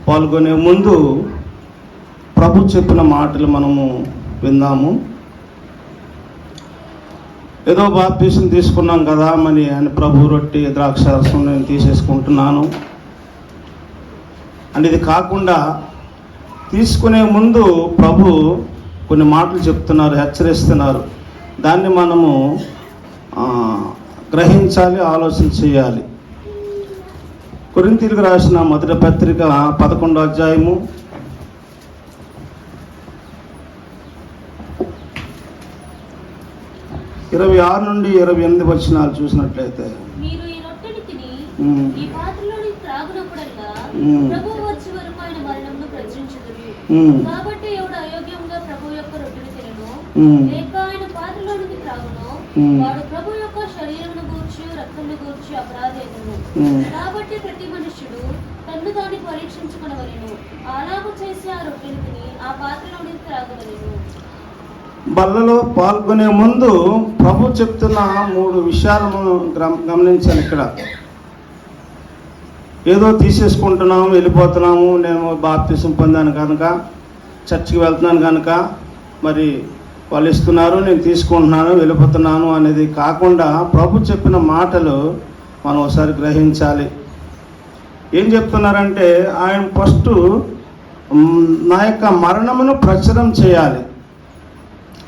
పాల్గొనే ముందు ప్రభు చెప్పిన మాటలు మనము విందాము. ఏదో బాప్తీసం తీసుకున్నాం కదా అని ప్రభు రొట్టె ద్రాక్షారసం నేను తీసేసుకుంటున్నాను అని ఇది కాకుండా, తీసుకునే ముందు ప్రభు కొన్ని మాటలు చెప్తున్నారు, హెచ్చరిస్తున్నారు. దాన్ని మనము గ్రహించాలి, ఆలోచన చేయాలి. కొరింథీయులకు రాసిన మొదటి పత్రిక 11వ అధ్యాయము 26 నుండి 28 వచనాలు చూసినట్లయితే, మీరు ఈ రొట్టెని తిని ఈ పాత్రలోని త్రాగునప్పుడల్లా ప్రభువు వచ్చే వరకు ఆయన మరణమును ప్రచురించుదురు. కాబట్టి ఎవడు అయోగ్యంగా ప్రభువు యొక్క రొట్టెని తినను లేక ఆయన పాత్రలోనికి త్రాగును వాడు ప్రభువు యొక్క శరీరమును గూర్చి రక్తమును గూర్చి అపరాధేయుడు. కాబట్టి ప్రతి మనుష్యుడు తన్ను తాను పరీక్షించుకొనవలెను. అలాగు చేసి ఆ రొట్టెని తిని ఆ పాత్రలోనికి త్రాగవలెను. బల్లలో పాల్గొనే ముందు ప్రభు చెప్తున్న 3 విషయాలను గమనించాను. ఇక్కడ ఏదో తీసేసుకుంటున్నాము, వెళ్ళిపోతున్నాము, నేను బాప్తిసం పొందాను కనుక, చర్చికి వెళ్తున్నాను కనుక మరి వాళ్ళు ఇస్తున్నారు, నేను తీసుకుంటున్నాను, వెళ్ళిపోతున్నాను అనేది కాకుండా ప్రభు చెప్పిన మాటలు మనం ఒకసారి గ్రహించాలి. ఏం చెప్తున్నారంటే, ఆయన ఫస్ట్ నా యొక్క మరణమును ప్రచురం చేయాలి,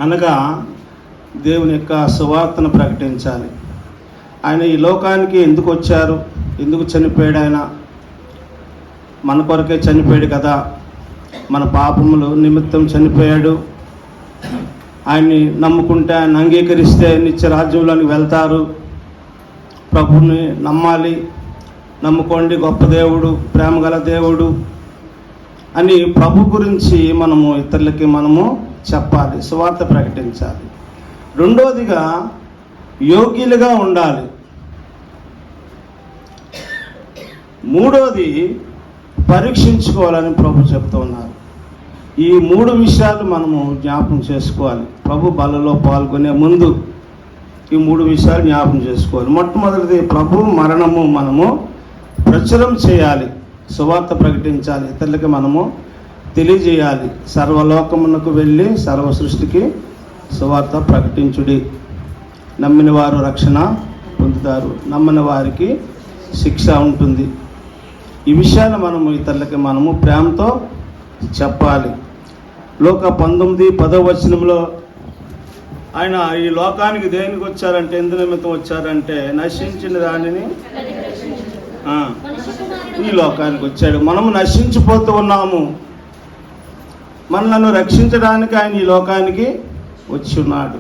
అనగా దేవుని యొక్క సువార్తను ప్రకటించాలి. ఆయన ఈ లోకానికి ఎందుకు వచ్చారు, ఎందుకు చనిపోయాడు? ఆయన మన కొరకే చనిపోయాడు కదా, మన పాపములు నిమిత్తం చనిపోయాడు. ఆయన్ని నమ్ముకుంటే, ఆయన అంగీకరిస్తే నిత్య రాజ్యంలోకి వెళ్తారు. ప్రభుని నమ్మాలి, నమ్ముకోండి, గొప్ప దేవుడు, ప్రేమగల దేవుడు అని ప్రభు గురించి మనము ఇతరులకి మనము చెప్పాలి, సువార్త ప్రకటించాలి. రెండోదిగా యోగ్యులుగా ఉండాలి. మూడోది పరీక్షించుకోవాలని ప్రభు చెప్తూ ఉన్నారు. ఈ 3 విషయాలు మనము జ్ఞాపకం చేసుకోవాలి. ప్రభు బలలో పాల్గొనే ముందు ఈ 3 విషయాలు జ్ఞాపకం చేసుకోవాలి. మొట్టమొదటిది ప్రభు మరణము మనము ప్రచురం చేయాలి, సువార్త ప్రకటించాలి, ఇతరులకి మనము తెలియజేయాలి. సర్వలోకమునకు వెళ్ళి సర్వ సృష్టికి సువార్త ప్రకటించుడి. నమ్మిన వారు రక్షణ పొందుతారు, నమ్మని వారికి శిక్ష ఉంటుంది. ఈ విషయాన్ని మనము ఇతరులకి మనము ప్రేమతో చెప్పాలి. లోక 19:10 వచనంలో ఆయన ఈ లోకానికి దేనికి వచ్చారంటే, ఎందు నిమిత్తం వచ్చారంటే నశించిన దానిని ఈ లోకానికి వచ్చాడు. మనము నశించిపోతూ ఉన్నాము, మనలను రక్షించడానికి ఆయన ఈ లోకానికి వచ్చి ఉన్నాడు.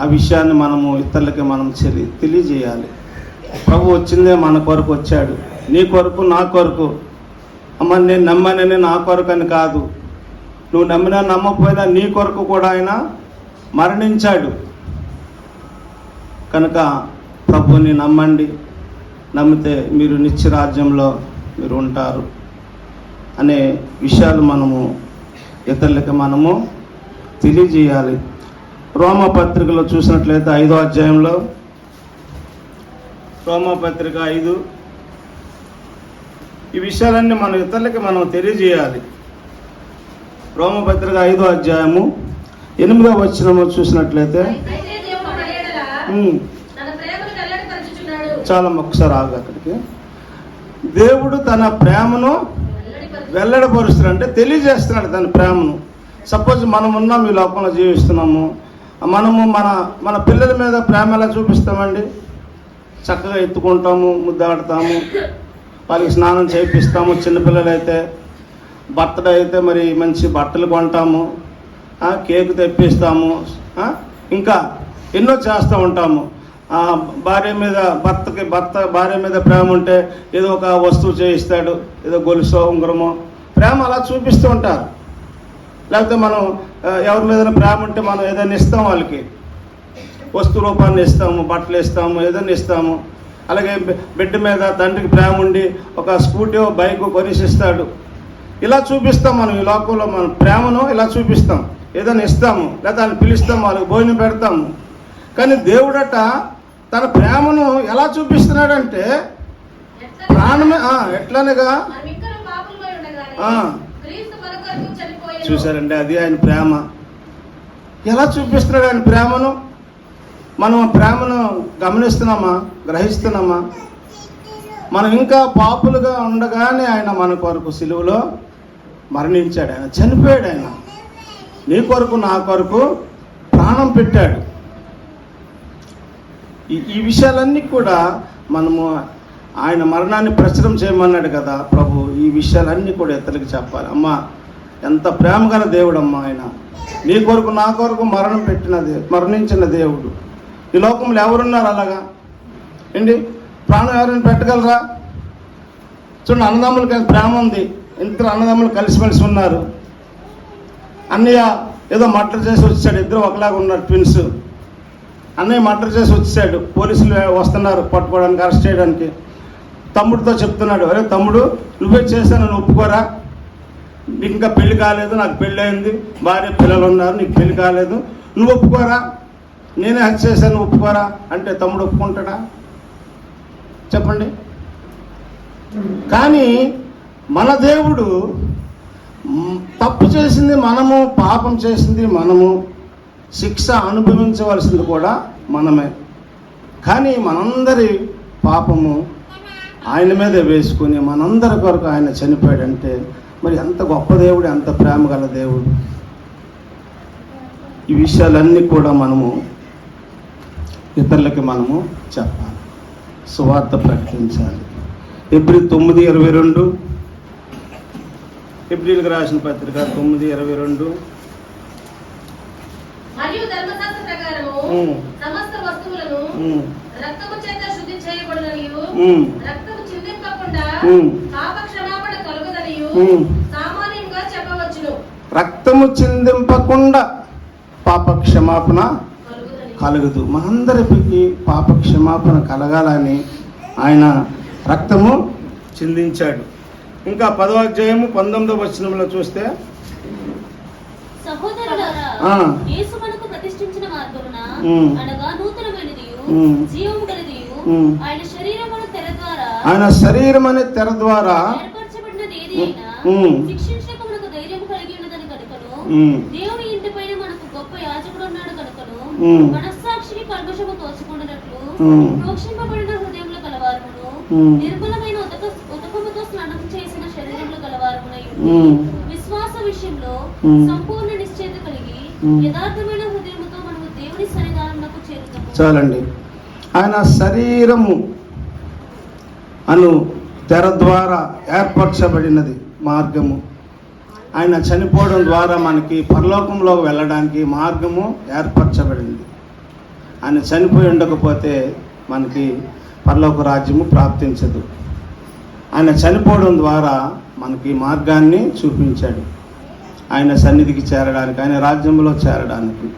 ఆ విషయాన్ని మనము ఇతరులకి మనం తెలియజేయాలి. ప్రభు వచ్చిందే మన కొరకు వచ్చాడు, నీ కొరకు, నా కొరకు. అమ్మ నేను నమ్మానని నా కొరకు అని కాదు, నువ్వు నమ్మినా నమ్మకపోయినా నీ కొరకు కూడా ఆయన మరణించాడు. కనుక ప్రభుని నమ్మండి, నమ్మితే మీరు నిత్యరాజ్యంలో మీరు ఉంటారు అనే విషయాలు మనము ఇతరులకి మనము తెలియజేయాలి. రోమపత్రికలో చూసినట్లయితే 5వ అధ్యాయంలో, రోమపత్రిక 5, ఈ విషయాలన్నీ మనం ఇతరులకి మనం తెలియజేయాలి. రోమపత్రిక 5వ అధ్యాయము 8వ వచనము చూసినట్లయితే, చాలా ఒకసారి ఆగు అక్కడికి. దేవుడు తన ప్రేమను వెల్లడిపరుస్తున్నాడు, అంటే తెలియజేస్తున్నాడు తన ప్రేమను. సపోజ్ మనం ఉన్నాం, ఈ లోకంలో జీవిస్తున్నాము, మనము మన పిల్లల మీద ప్రేమ ఎలా చూపిస్తామండి? చక్కగా ఎత్తుకుంటాము, ముద్దాడతాము, వాళ్ళకి స్నానం చేయిస్తాము. చిన్నపిల్లలైతే బర్త్డే అయితే మరి మంచి బట్టలు కొంటాము, కేక్ తెప్పిస్తాము, ఇంకా ఎన్నో చేస్తూ ఉంటాము. భార్య మీద ప్రేమ ఉంటే ఏదో ఒక వస్తువు చేయిస్తాడు, ఏదో గొలుసో ఉంగరమో, ప్రేమ అలా చూపిస్తూ ఉంటారు. లేకపోతే మనం ఎవరి మీద ప్రేమ ఉంటే మనం ఏదైనా ఇస్తాం, వాళ్ళకి వస్తు రూపాన్ని ఇస్తాము, బట్టలు ఇస్తాము, ఏదైనా ఇస్తాము. అలాగే బిడ్డ మీద తండ్రికి ప్రేమ ఉండి ఒక స్కూటీ బైక్ కొనిసిస్తాడు. ఇలా చూపిస్తాం మనం ఈ లోకంలో, మన ప్రేమను ఇలా చూపిస్తాం, ఏదైనా ఇస్తాము, లేదా వాళ్ళని పిలుస్తాం, వాళ్ళకి భోజనం పెడతాము. కానీ దేవుడట తన ప్రేమను ఎలా చూపిస్తున్నాడంటే ప్రాణమే ఎట్లనగా ఆ. క్రీస్తు మన కొరకు చనిపోయెను. చూసారండి, అది ఆయన ప్రేమ. ఎలా చూపిస్తున్నాడు ఆయన ప్రేమను? మనం ఆ ప్రేమను గమనిస్తున్నామా, గ్రహిస్తున్నామా? మనం ఇంకా పాపులుగా ఉండగానే ఆయన మన కొరకు సిలువలో మరణించాడు. ఆయన చనిపోయాడు. ఆయన నీ కొరకు నా కొరకు ప్రాణం పెట్టాడు. ఈ విషయాలన్నీ కూడా మనము ఆయన మరణాన్ని ప్రచురం చేయమన్నాడు కదా ప్రభు. ఈ విషయాలన్నీ కూడా ఇతరులకు చెప్పాలి. అమ్మా, ఎంత ప్రేమ గల దేవుడు అమ్మా ఆయన. నీ కొరకు నా కొరకు మరణించిన దేవుడు. ఈ లోకంలో ఎవరున్నారు అలాగా? ఏంటి, ప్రాణం ఎవరైనా పెట్టగలరా? చూడండి, అన్నదమ్ములకి ప్రేమ ఉంది. ఇద్దరు అన్నదమ్ములు కలిసిమెలిసి ఉన్నారు. అన్నయ్య ఏదో మర్డర్ చేసి వచ్చాడు. ఇద్దరు ఒకలాగా ఉన్నారు, ట్విన్స్. అన్నయ్య మర్డర్ చేసి వచ్చాడు. పోలీసులు వస్తున్నారు పట్టుకోవడానికి, అరెస్ట్ చేయడానికి. తమ్ముడితో చెప్తున్నాడు, అరే తమ్ముడు, నువ్వే చేశాను, ఒప్పుకోరా? నీకు ఇంకా పెళ్లి కాలేదు, నాకు పెళ్ళి అయింది, భార్య పిల్లలు ఉన్నారు, నీకు పెళ్లి కాలేదు, నువ్వు ఒప్పుకోరా? నేనే హత్య చేశాను, ఒప్పుకోరా అంటే తమ్ముడు ఒప్పుకుంటాడా? చెప్పండి. కానీ మన దేవుడు తప్పు చేసింది మనము, పాపం చేసింది మనము, శిక్ష అనుభవించవలసింది కూడా మనమే. కానీ మనందరి పాపము ఆయన మీద వేసుకుని మనందరి కొరకు ఆయన చనిపోయాడంటే మరి ఎంత గొప్ప దేవుడు, ఎంత ప్రేమ గల దేవుడు. ఈ విషయాలన్నీ కూడా మనము ఇతరులకి మనము చెప్పాలి, సువార్త ప్రకటించాలి. ఏప్రిల్ 9:22, ఏప్రిల్కి రాసిన పత్రిక 9:22. మరియు ధర్మశాస్త్ర ప్రకారము సమస్త వస్తువులను రక్తము చేత శుద్ధి చేయబడుననియు, రక్తము చిందింపకుండా పాప క్షమాపణ కలుగుదనియు సామాన్యంగా చెప్పవచ్చును. రక్తము చిందింపకుండా పాప క్షమాపణ కలుగుదు. మనందరికి పాప క్షమాపణ కలగాలని ఆయన రక్తము చిందించాడు. ఇంకా 10వ అధ్యాయము 19వ వచనంలో చూస్తే, సహోదరులారా, యేసు మనకు ప్రతిష్ఠించిన మార్గమున అనగా నూతనమైనదియు జీవము గలదియు ఆయన శరీరమున తెర ద్వారా ఏర్పరచబడినది ఏదైనా శిక్షించక మనకు ధైర్యం కలిగి ఉన్నదని కనుకను, దేవుని ఇంటి పైన మనకు గొప్ప యాజకుడు ఉన్నాడు కనుకను, మనస్సాక్షిని కల్మషము తోచుకున్నట్లు ప్రోక్షింపబడిన హృదయముల కలవారమును, నిర్మలమైన ఉదకముతో స్నానం చేసిన శరీరముల కలవారమునై విశ్వాస విషయంలో సంపూర్ణ నిశ్చయత కలిగి యథార్థమైన హృదయముతో మనము దేవుని సన్నిధానమునకు చేరుతాము. చాలండి. ఆయన శరీరము అను తెర ద్వారా ఏర్పరచబడినది మార్గము. ఆయన చనిపోవడం ద్వారా మనకి పరలోకంలో వెళ్ళడానికి మార్గము ఏర్పరచబడింది. ఆయన చనిపోయి ఉండకపోతే మనకి పరలోక రాజ్యము ప్రాప్తించదు. ఆయన చనిపోవడం ద్వారా మనకి మార్గాన్ని చూపించాడు, ఆయన సన్నిధికి చేరడానికి, ఆయన రాజ్యంలో చేరడానికి.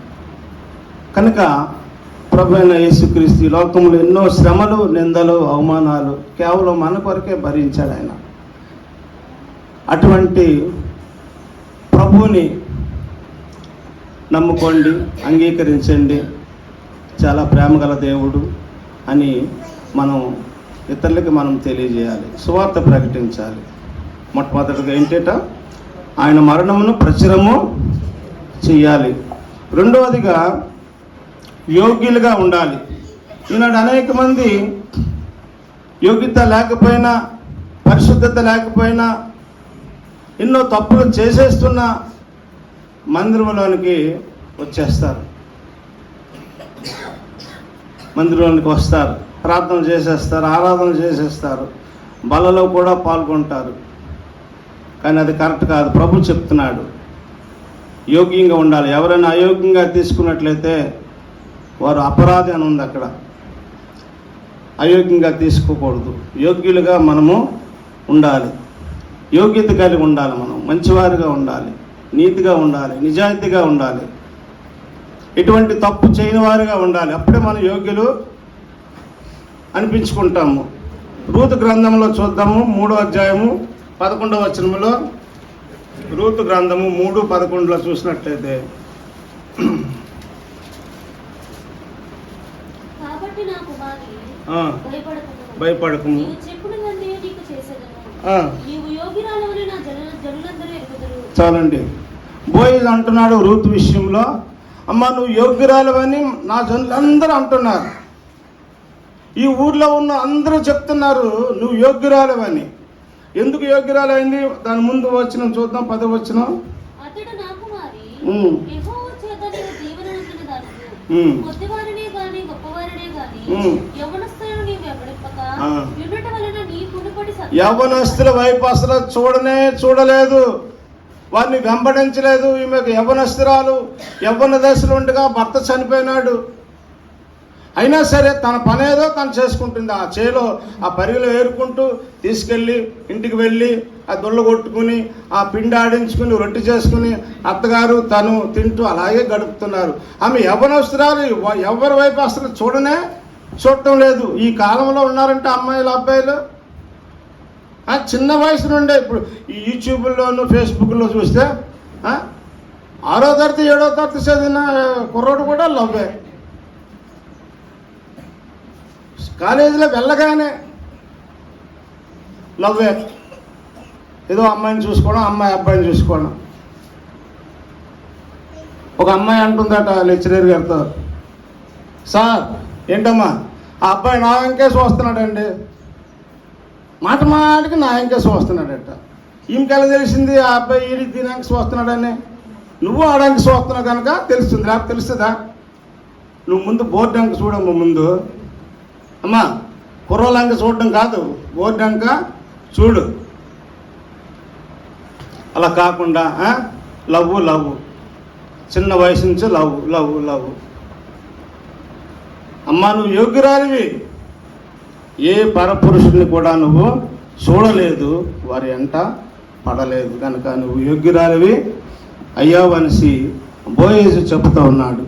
కనుక ప్రభు అయిన యేసుక్రీస్తు ఈ లోకంలో ఎన్నో శ్రమలు, నిందలు, అవమానాలు కేవలం మన కొరకే భరించాడు ఆయన. అటువంటి ప్రభువుని నమ్ముకోండి, అంగీకరించండి, చాలా ప్రేమగల దేవుడు అని మనం ఇతరులకి మనం తెలియజేయాలి, సువార్త ప్రకటించాలి. మొట్టమొదటిగా ఏంటంట, ఆయన మరణమును ప్రచురము చెయ్యాలి. రెండవదిగా యోగ్యులుగా ఉండాలి. ఈనాడు అనేక మంది యోగ్యత లేకపోయినా, పరిశుద్ధత లేకపోయినా, ఎన్నో తప్పులు చేసేస్తున్న మందిరంలోనికి వచ్చేస్తారు, మందిరంలోనికి వస్తారు, ప్రార్థన చేసేస్తారు, ఆరాధన చేసేస్తారు, బలలో కూడా పాల్గొంటారు. కానీ అది కరెక్ట్ కాదు. ప్రభు చెప్తున్నాడు యోగ్యంగా ఉండాలి. ఎవరైనా అయోగ్యంగా తీసుకున్నట్లయితే వారు అపరాధి అని ఉంది అక్కడ. అయోగ్యంగా తీసుకోకూడదు, యోగ్యులుగా మనము ఉండాలి, యోగ్యత కలిగి ఉండాలి, మనం మంచివారిగా ఉండాలి, నీతిగా ఉండాలి, నిజాయితీగా ఉండాలి, ఎటువంటి తప్పు చేయని వారిగా ఉండాలి. అప్పుడే మనం యోగ్యులు అనిపించుకుంటాము. రూతు గ్రంథంలో చూద్దాము, 3వ అధ్యాయము 11వ వచనంలో. రూతు గ్రంథము 3:11 చూసినట్లయితే, కాబట్టి నా కుమారి భయపడకుము, భయపడకుము, నీవు చెప్పినవన్నీ నీకు చేసేదను, నీవు యోగ్యురాలవని నా చాలండి. బోయజ్ అంటున్నాడు రూతు విషయంలో, అమ్మ నువ్వు యోగ్యురాలవని నా జనులందరూ అంటున్నారు, ఈ ఊర్లో ఉన్న అందరూ చెప్తున్నారు నువ్వు యోగ్యురాలవని. ఎందుకు యోగ్యురాలైంది? దాని ముందు వచ్చిన చూద్దాం, 10వ వచనం. అతడు నా కుమారి, ఉమ్. యెహోవా చేత నీవు దీవెననొందిన దానివి. ఉమ్. కొద్దివారినే గాని గొప్పవారినే గాని ఉమ్. యవ్వనస్తులను నీవు వెంబడింపక ఆ. యుండుట వలన నీ మునుపటి యవ్వనస్తుల వైపు అసలు చూడలేదు, వారిని వెంబడించలేదు. ఈమెకు యవ్వనస్తురాలు, యవ్వన దశలో ఉండగా భర్త చనిపోయినాడు. అయినా సరే తన పనేదో తను చేసుకుంటుంది. ఆ చేలో ఆ పరిగెలు ఏరుకుంటూ తీసుకెళ్ళి ఇంటికి వెళ్ళి ఆ దొళ్ళు కొట్టుకుని ఆ పిండి ఆడించుకుని రొట్టె చేసుకుని అత్తగారు తను తింటూ అలాగే గడుపుతున్నారు. ఆమె యవ్వనస్తురాలు, ఎవరి వైపు అసలు చూడటం లేదు. ఈ కాలంలో ఉన్నారంటే అమ్మాయిలు అబ్బాయిలు చిన్న వయసు నుండే ఇప్పుడు ఈ యూట్యూబ్లోను ఫేస్బుక్లో చూస్తే 6వ తరగతి 7వ తరగతి చదివిన కుర్రోడు కూడా లవ్వే. కాలేజీలో వెళ్ళగానే లవ్వే, ఏదో అమ్మాయిని చూసుకోవడం, అమ్మాయి అబ్బాయిని చూసుకోవడం. ఒక అమ్మాయి అంటుందట లెక్చరర్ గారితో, సార్ ఏంటమ్మా ఆ అబ్బాయి నా వెంకేసి వస్తున్నాడండి, మాట మాటికి నా వెంకేసి వస్తున్నాడట. ఈమెకెలా తెలిసింది ఆ అబ్బాయి ఈడికి దీని వెంకేసి వస్తున్నాడని? నువ్వు ఆడానికి వస్తున్నావు కనుక తెలుస్తుంది, లేకపోతే తెలుస్తుందా? నువ్వు ముందు బోర్డు అంక చూడమ్మా. ముందు అమ్మా కుర్రోళ్ళంక చూడడం కాదు, బోర్డు అంక చూడు. అలా కాకుండా లవ్ చిన్న వయసు నుంచి లవ్. అమ్మా నువ్వు యోగ్యురాలివి, ఏ పరపురుషుడిని కూడా నువ్వు చూడలేదు, వారి ఎంట పడలేదు కనుక నువ్వు యోగ్యురాలివి అయ్యావనిసి బోయేజు చెప్తూ ఉన్నాడు.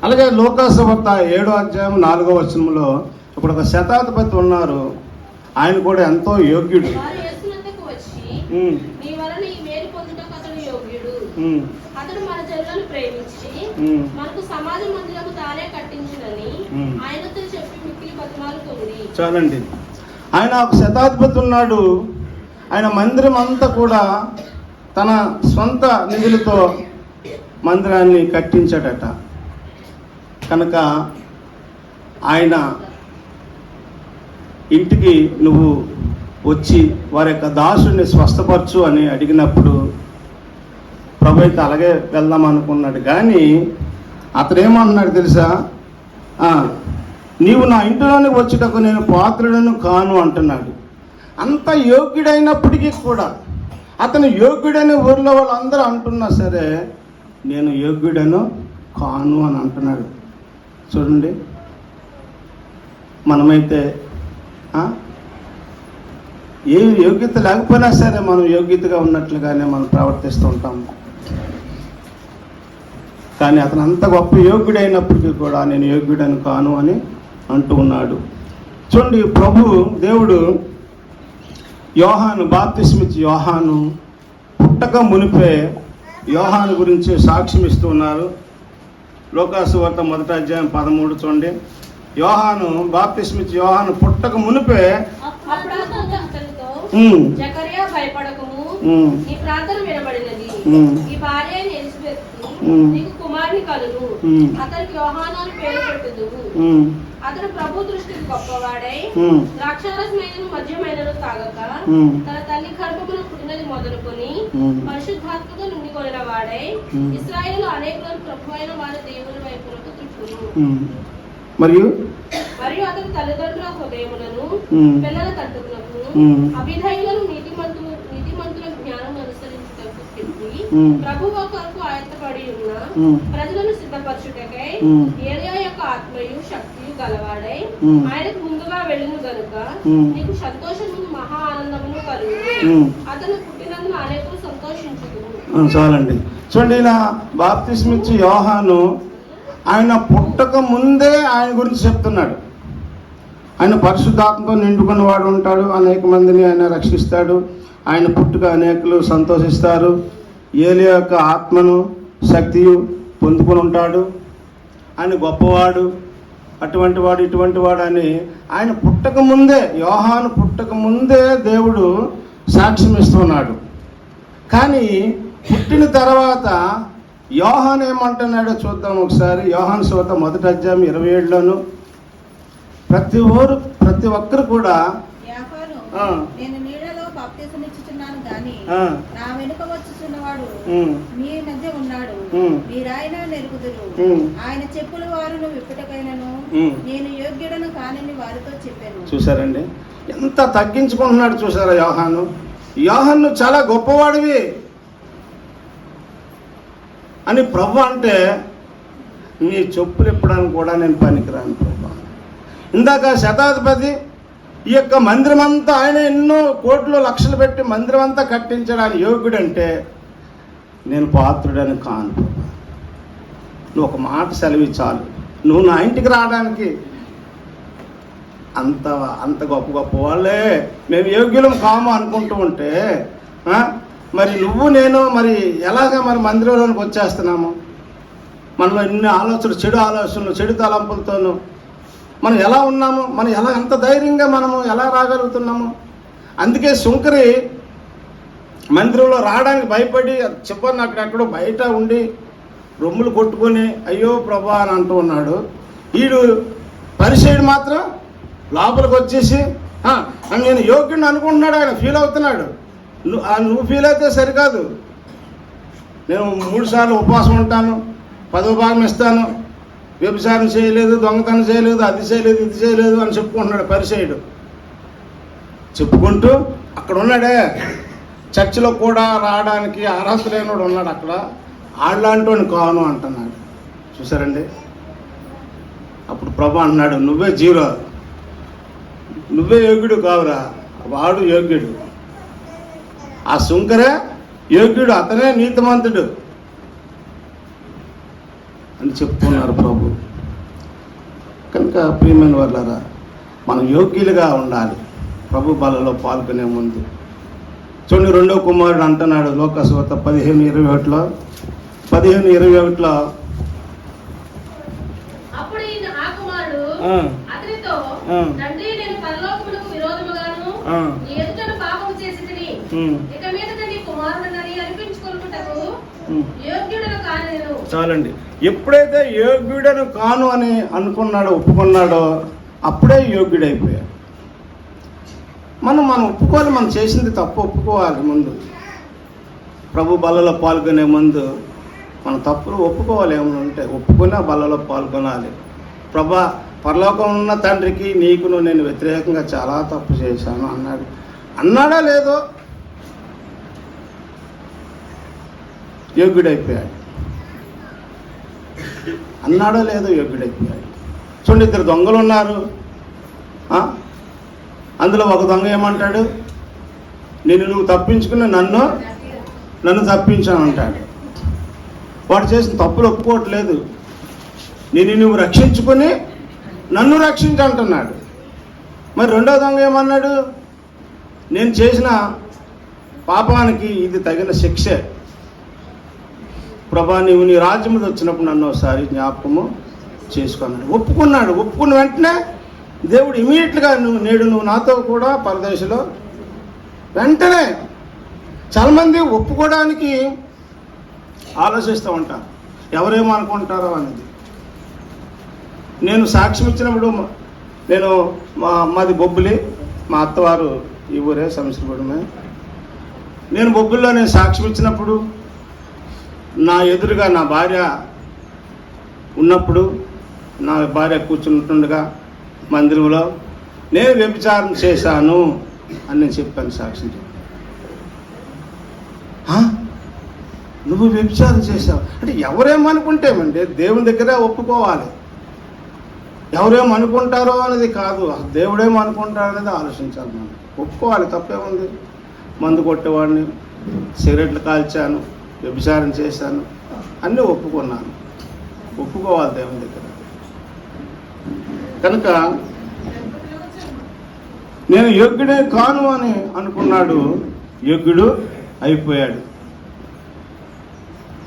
అలాగే లోకాసువార్త 7వ అధ్యాయం 4వ వచనంలో ఇప్పుడు ఒక శతాధిపతి ఉన్నారు, ఆయన కూడా ఎంతో యోగ్యుడు. వారు యేసునందుకు వచ్చి, నీ వలన ఈ మేలు పొందుటకు అతడు యోగ్యుడు. అతడు మన జనులను ప్రేమించి మనకు సమాజ మందిరము తానే కట్టించునని ఆయనతో చెప్పి మిక్కిలి బతిమాలుతుంది. చాలండి. ఆయన ఒక శతాధిపతి ఉన్నాడు, ఆయన మందిరం అంతా కూడా తన సొంత నిధులతో మందిరాన్ని కట్టించాడట. కనుక ఆయన ఇంటికి నువ్వు వచ్చి వారి యొక్క దాసుని స్వస్థపరచు అని అడిగినప్పుడు ప్రభు అయితే అలాగే వెళ్దాం అనుకున్నాడు. కానీ అతడేమన్నాడు తెలుసా? నీవు నా ఇంటిలోనికి వచ్చేటకు నేను పాత్రుడను కాను అంటున్నాడు. అంత యోగ్యుడైనప్పటికీ కూడా, అతను యోగ్యుడని ఊర్లో వాళ్ళందరూ అంటున్నా సరే నేను యోగ్యుడను కాను అని అంటున్నాడు. చూడండి, మనమైతే ఏ యోగ్యత లేకపోయినా సరే మనం యోగ్యతగా ఉన్నట్లుగానే మనం ప్రవర్తిస్తూ ఉంటాము. కానీ అతను అంత గొప్ప యోగ్యుడైనప్పటికీ కూడా నేను యోగ్యుడని కాను అని అంటూ ఉన్నాడు. చూడండి, దేవుడు యోహాను బాప్తిస్మిచ్చి యోహాను పుట్టక మునిపే యోహాను గురించి సాక్ష్యం ఇస్తూ ఉన్నారు. లోకాసువార్త 1వ అధ్యాయం 13 చూడండి. యోహాను బాప్తిస్మిచ్చి యోహాను పుట్టక మునిపే జకరియా భయపడకము, నీ ప్రార్థన వినబడినది, ఈ భార్య ఎలిజబెత్ నీకు కుమారుని కలుగు, అతనికి యోహాను అని పేరు పెట్టుదువు. అతడు ప్రభు దృష్టికి గొప్పవాడై ద్రాక్షారసమైనను మద్యమైనను తాగక తన తల్లి గర్భమున పుట్టినది మొదలుకొని పరిశుద్ధాత్మగా నిండుకొనిన వాడై ఇశ్రాయేలు అనేకులను ప్రభు అయిన వారి దేవుని వైపునకు త్రిప్పును. మరియు అతని తల్లిదండ్రుల హృదయములను పిల్లల తట్టుకులకు అభిధయులను నీతిమంతుల జ్ఞానం అనుసరించుటకు చెప్పి ప్రభువు కొరకు ఆయత్తపడి ఉన్న ప్రజలను సిద్ధపరచుటకై ఏలియా యొక్క ఆత్మయు శక్తియు గలవాడై ఆయనకు ముందుగా వెళ్ళును గనుక నీకు సంతోషమును మహా ఆనందమును కలుగును. అతను పుట్టినందున అనేకులు సంతోషించుదురు. చాలండి. చూడండి, ఇలా బాప్తిస్మిచ్చి యోహాను ఆయన పుట్టక ముందే ఆయన గురించి చెప్తున్నాడు. ఆయన పరిశుద్ధాత్మతో నిండుకున్న వాడు ఉంటాడు, అనేక మందిని ఆయన రక్షిస్తాడు, ఆయన పుట్టుక అనేకులు సంతోషిస్తారు, ఏలియా యొక్క ఆత్మను శక్తియు పొందుకొని ఉంటాడు, ఆయన గొప్పవాడు, అటువంటి వాడు ఇటువంటి వాడు అని ఆయన పుట్టక ముందే, యోహాను పుట్టక ముందే దేవుడు సాక్ష్యం ఇస్తున్నాడు. కానీ పుట్టిన తర్వాత యోహాను ఏమంటున్నాడో చూద్దాం ఒకసారి. యోహాను సువార్త 1వ అధ్యాయం 27లోను ప్రతి ఒక్కరు కూడా నేను నీడలో బాప్తిసమిచ్చుచున్నాను గాని నా వెనుక వచ్చుచున్నవాడు మీ మధ్య ఉన్నాడు, మీరాయన నెరుగుదురు. ఆయన చెప్పుల వారును విప్పుటకైనను నేను యోగ్యుడను కానని వారితో చెప్పాను. చూసారండి ఎంత తగ్గించుకుంటున్నాడు చూసారా యోహాను. యోహాను చాలా గొప్పవాడివి అని ప్రభు అంటే, నీ చెప్పులు ఇప్పడానికి కూడా నేను పనికిరాను ప్రభు. ఇందాక శతాధిపతి ఈ యొక్క మందిరం అంతా ఆయన ఎన్నో కోట్లు లక్షలు పెట్టి మందిరం అంతా కట్టించడానికి యోగ్యుడంటే నేను పాత్రుడని కాను ప్రభు. నువ్వు ఒక మాట సెలవి చాలు, నువ్వు నా ఇంటికి రావడానికి అంత గొప్ప వాళ్ళే మేము యోగ్యులం కాము అనుకుంటూ ఉంటే మరి నువ్వు నేను మరి ఎలాగ మరి మందిరంలోనికి వచ్చేస్తున్నాము? మనలో ఎన్ని ఆలోచనలు, చెడు ఆలోచనలు, చెడు తలంపులతోనూ మనం ఎలా ఉన్నాము? మనం ఎలా అంత ధైర్యంగా మనము ఎలా రాగలుగుతున్నాము? అందుకే సుంకరి మందిరంలో రావడానికి భయపడి చెప్పని అక్కడెక్కడో బయట ఉండి రొమ్ములు కొట్టుకొని అయ్యో ప్రభా అని అంటూ ఉన్నాడు. వీడు పరిచయుడు మాత్రం లోపలికి వచ్చేసి నేను యోగ్యుడిని అనుకుంటున్నాడు. ఆయన ఫీల్ అవుతున్నాడు. నువ్వు ఫీల్ అయితే సరికాదు. నేను 3 సార్లు ఉపవాసం ఉంటాను, 10వ భాగం ఇస్తాను, వ్యభిచారం చేయలేదు, దొంగతనం చేయలేదు, అది చేయలేదు, ఇది చేయలేదు అని చెప్పుకుంటున్నాడు పరిచయుడు. చెప్పుకుంటూ అక్కడ ఉన్నాడే చర్చిలో కూడా రావడానికి అర్హత లేనివాడు ఉన్నాడు అక్కడ, ఆళ్ళంటోని కాను అంటున్నాడు. చూసారండి. అప్పుడు ప్రభు అన్నాడు, నువ్వే జీరో, నువ్వే యోగ్యుడు కావురా, వాడు యోగ్యుడు. ఆ సుంకరే యోగ్యుడు, అతనే నీతిమంతుడు అని చెప్పుకున్నారు ప్రభు. కనుక ప్రియమైన వాళ్ళారా, మనం యోగ్యులుగా ఉండాలి ప్రభు బలలో పాల్గొనే ముందు. చూడండి 2వ కుమారుడు అంటున్నాడు లోకసువార్త 15:21లో అప్పుడు ఆ కుమారుడు అతనితో, తండ్రి నేను పరలోకమునకు విరోధముగాను నీ ఎదుట పాపము చేసితిని, ఇక మీదట నీ కుమారుడనని అనిపించుకొనుటకు యోగ్యుడను కానేను. చాలండి. ఎప్పుడైతే యోగ్యుడను కాను అని అనుకున్నాడో, ఒప్పుకున్నాడో, అప్పుడే యోగ్యుడైపోయాడు. మనం ఒప్పుకోవాలి, మనం చేసింది తప్పు ఒప్పుకోవాలి. ముందు ప్రభు బలలో పాల్గొనే ముందు మన తప్పులు ఒప్పుకోవాలి. ఏమైనా ఉంటే ఒప్పుకుని ఆ బలలో పాల్గొనాలి. ప్రభా, పరలోకం ఉన్న తండ్రికి నీకును నేను వ్యతిరేకంగా చాలా తప్పు చేశాను అన్నాడా లేదో యోగ్యుడైపోయాడు. అన్నాడో లేదో యోగ్యుడైపోయాడు. చూడండి, 2 దొంగలు ఉన్నారు. అందులో ఒక దొంగ ఏమంటాడు? నువ్వు తప్పించుకుని నన్ను తప్పించాను అంటాడు. వాడు చేసిన తప్పులు ఒప్పుకోవట్లేదు. నువ్వు రక్షించుకొని నన్ను రక్షించంటున్నాడు. మరి 2వ దొంగ ఏమన్నాడు? నేను చేసిన పాపానికి ఇది తగిన శిక్షే. ప్రభా, నీవు నీ రాజ్యం మీద వచ్చినప్పుడు నన్ను ఒకసారి జ్ఞాపకము చేసుకున్నాడు. ఒప్పుకున్నాడు. ఒప్పుకున్న వెంటనే దేవుడు ఇమీడియట్గా నువ్వు నాతో కూడా పరదేశంలో వెంటనే. చాలామంది ఒప్పుకోవడానికి ఆలోచిస్తూ ఉంటారు, ఎవరేమో అనుకుంటారో అనేది. నేను సాక్ష్యం ఇచ్చినప్పుడు మాది బొబ్బులి, మా అత్తవారు ఈ ఊరే సంవత్సరమే. నేను బొబ్బుల్లో సాక్ష్యం ఇచ్చినప్పుడు నా ఎదురుగా నా భార్య ఉన్నప్పుడు, నా భార్య కూర్చుంటుండగా మందిరంలో నేను వ్యభిచారం చేశాను అని నేను చెప్పాను, సాక్ష్యం చెప్పాను. నువ్వు వ్యభిచారం చేశావు అంటే ఎవరేమనుకుంటేమండి, దేవుని దగ్గరే ఒప్పుకోవాలి. ఎవరేమనుకుంటారో అనేది కాదు, దేవుడేమనుకుంటారో అనేది ఆలోచించాలి. మనం ఒప్పుకోవాలి, తప్పేముంది. మందు కొట్టేవాడిని, సిగరెట్లు కాల్చాను, వ్యభిచారం చేశాను, అన్నీ ఒప్పుకున్నాను. ఒప్పుకోవాలి దేవుని దగ్గర. కనుక నేను యోగ్యుడే కాను అని అనుకున్నాడు, యోగ్యుడు అయిపోయాడు.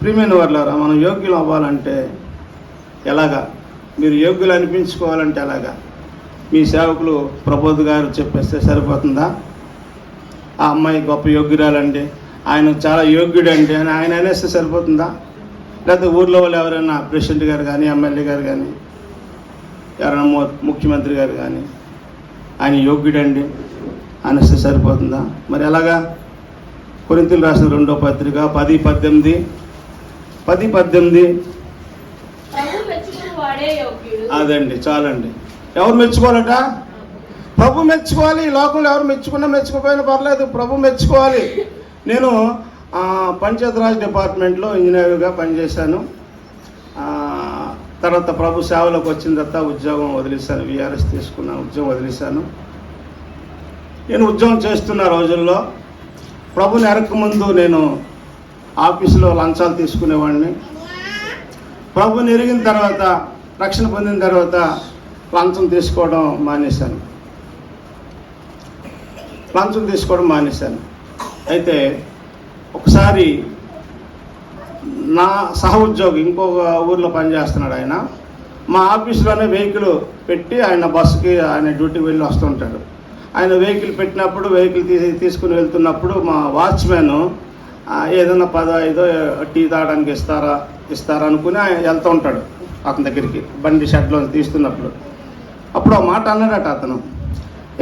ప్రియమైన వాళ్ళారా, మనం యోగ్యులు అవ్వాలంటే ఎలాగా? మీరు యోగ్యులు అనిపించుకోవాలంటే ఎలాగా? మీ సేవకులు ప్రబోధ్ గారు చెప్పేస్తే సరిపోతుందా? ఆ అమ్మాయి గొప్ప యోగ్యురాలండి, ఆయన చాలా యోగ్యుడు అంటే అని ఆయన అనేస్తే సరిపోతుందా? లేకపోతే ఊర్లో వాళ్ళు ఎవరైనా ప్రెసిడెంట్ గారు కానీ, ఎమ్మెల్యే గారు కానీ, ఎవరైనా ముఖ్యమంత్రి గారు కానీ ఆయన యోగ్యుడండి అనేస్తే సరిపోతుందా? మరి ఎలాగా? కొరింథీయులు రాసిన 2వ పత్రిక 10:18 అదండి, చాలండి. ఎవరు మెచ్చుకోవాలట? ప్రభు మెచ్చుకోవాలి. ఈ లోకంలో ఎవరు మెచ్చుకున్నా మెచ్చుకోకపోయినా పర్లేదు, ప్రభు మెచ్చుకోవాలి. నేను పంచాయతీరాజ్ డిపార్ట్మెంట్లో ఇంజనీర్గా పనిచేశాను. తర్వాత ప్రభు సేవలోకి వచ్చిన తర్వాత ఉద్యోగం వదిలేశాను. విఆర్ఎస్ తీసుకున్నాను, ఉద్యోగం వదిలేశాను. నేను ఉద్యోగం చేస్తున్న రోజుల్లో ప్రభుని ఎరకముందు నేను ఆఫీసులో లంచాలు తీసుకునేవాడిని. ప్రభుని ఎరిగిన తర్వాత, రక్షణ పొందిన తర్వాత లంచం తీసుకోవడం మానేశాను. అయితే ఒకసారి నా సహ ఉద్యోగి ఇంకొక ఊర్లో పనిచేస్తున్నాడు. ఆయన మా ఆఫీసులోనే వెహికల్ పెట్టి ఆయన బస్సుకి ఆయన డ్యూటీకి వెళ్ళి వస్తుంటాడు. ఆయన వెహికల్ పెట్టినప్పుడు వెహికల్ తీసుకుని వెళ్తున్నప్పుడు మా వాచ్మెన్ ఏదైనా 15 టీ తాగడానికి ఇస్తారా అనుకుని ఆయన వెళ్తూ ఉంటాడు అతని దగ్గరికి, బండి షెడ్లో తీస్తున్నప్పుడు. అప్పుడు ఆ మాట అన్నాడట అతను,